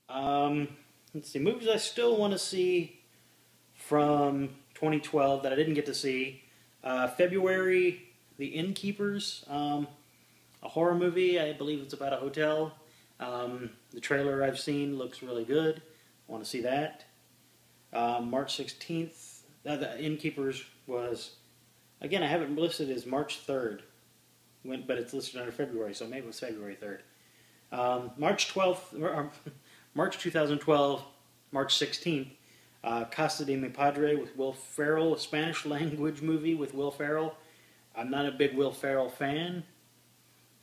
Let's see, movies I still want to see from 2012 that I didn't get to see. February, The Innkeepers, a horror movie. I believe it's about a hotel. The trailer I've seen looks really good. I want to see that. March 16th, The Innkeepers was, again, I have it listed as March 3rd, but it's listed under February, so maybe it was February 3rd. March 12th, March 2012, March 16th, Casa de Mi Padre with Will Ferrell, a Spanish language movie with Will Ferrell. I'm not a big Will Ferrell fan.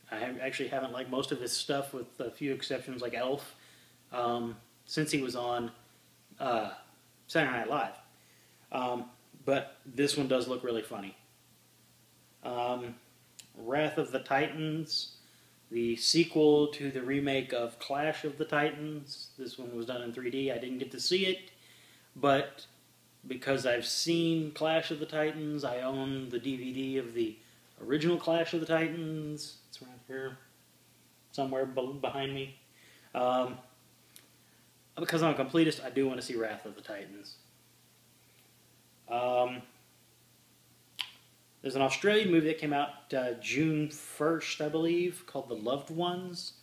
I actually haven't liked most of his stuff, with a few exceptions like Elf, since he was on Saturday Night Live. But this one does look really funny. Wrath of the Titans, the sequel to the remake of Clash of the Titans. This one was done in 3D. I didn't get to see it, but because I've seen Clash of the Titans, I own the DVD of the original Clash of the Titans. It's around here, somewhere behind me. Because I'm a completist, I do want to see Wrath of the Titans. There's an Australian movie that came out June 1st, I believe, called The Loved Ones.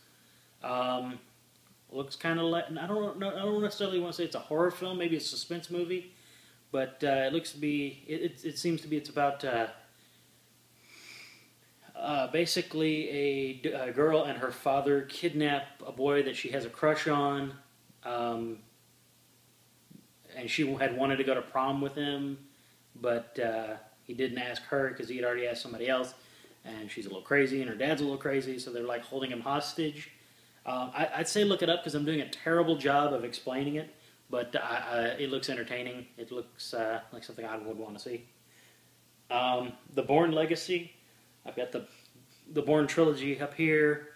Looks kind of like, I don't necessarily want to say it's a horror film, maybe a suspense movie, but it looks to be, it seems to be, it's about basically a girl and her father kidnap a boy that she has a crush on, and she had wanted to go to prom with him, but he didn't ask her because he had already asked somebody else, and she's a little crazy, and her dad's a little crazy, so they're like holding him hostage. I'd say look it up because I'm doing a terrible job of explaining it, but it looks entertaining. It looks like something I would want to see. The Bourne Legacy. I've got the Bourne trilogy up here.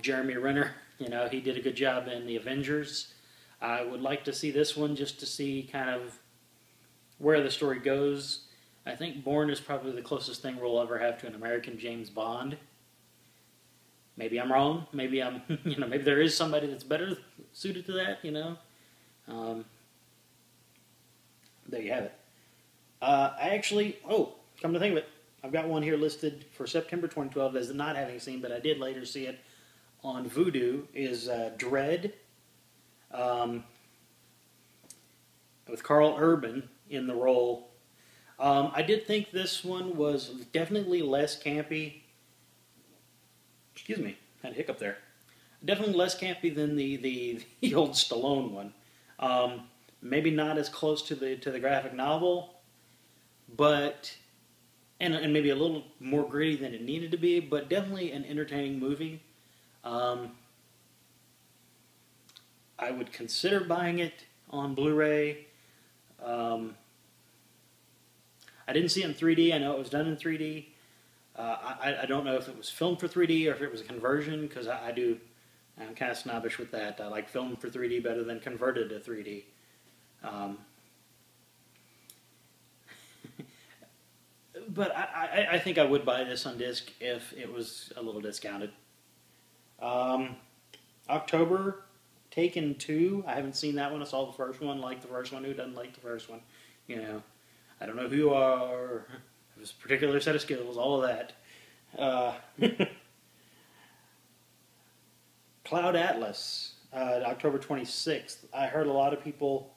Jeremy Renner, he did a good job in the Avengers. I would like to see this one just to see kind of where the story goes. I think Bourne is probably the closest thing we'll ever have to an American James Bond. Maybe I'm wrong. Maybe I'm, maybe there is somebody that's better suited to that. There you have it. I actually, come to think of it, I've got one here listed for September 2012 as not having seen, but I did later see it on Vudu. Is Dread, with Carl Urban in the role. I did think this one was definitely less campy. Excuse me, had a hiccup there. Definitely less campy than the old Stallone one. Maybe not as close to the graphic novel, but and maybe a little more gritty than it needed to be, but definitely an entertaining movie. I would consider buying it on Blu-ray. I didn't see it in 3D. I know it was done in 3D. I don't know if it was filmed for 3D or if it was a conversion, because I'm kind of snobbish with that. I like filmed for 3D better than converted to 3D. But I think I would buy this on disc if it was a little discounted. October, Taken 2. I haven't seen that one. I saw the first one, liked the first one. Who doesn't like the first one? I don't know who you are. There's a particular set of skills, all of that. Cloud Atlas, October 26th. I heard a lot of people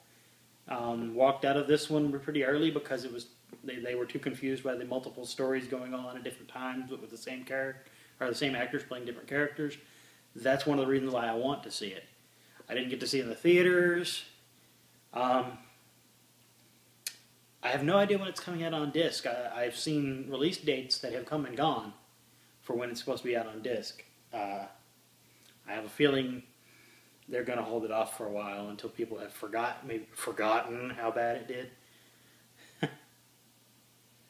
walked out of this one pretty early because it was they were too confused by the multiple stories going on at different times, but with the same character or the same actors playing different characters. That's one of the reasons why I want to see it. I didn't get to see it in the theaters. I have no idea when it's coming out on disc. I've seen release dates that have come and gone for when it's supposed to be out on disc. I have a feeling they're going to hold it off for a while until people have forgotten how bad it did.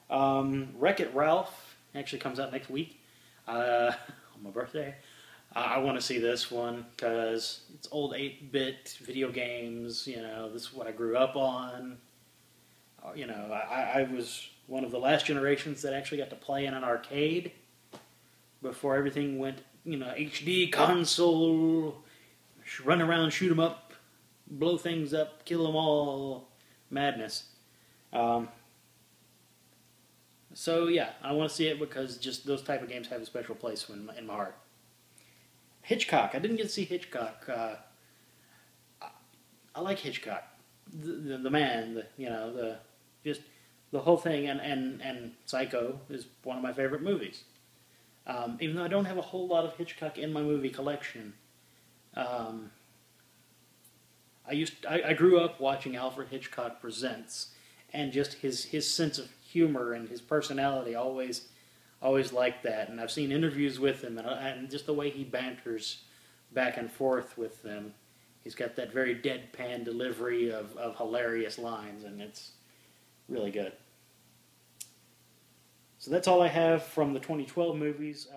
Wreck-It Ralph actually comes out next week on my birthday. I want to see this one because it's old 8-bit video games. This is what I grew up on. I was one of the last generations that actually got to play in an arcade before everything went, HD console, run around, shoot 'em up, blow things up, kill them all madness. Um, so yeah, I want to see it because just those type of games have a special place in my heart. Hitchcock. I didn't get to see Hitchcock. I like Hitchcock, the man, just the whole thing, and Psycho is one of my favorite movies. Even though I don't have a whole lot of Hitchcock in my movie collection, um, I grew up watching Alfred Hitchcock Presents, and just his sense of humor and his personality always liked that. And I've seen interviews with him, and just the way he banters back and forth with them. He's got that very deadpan delivery of hilarious lines, and it's really good. So that's all I have from the 2012 movies.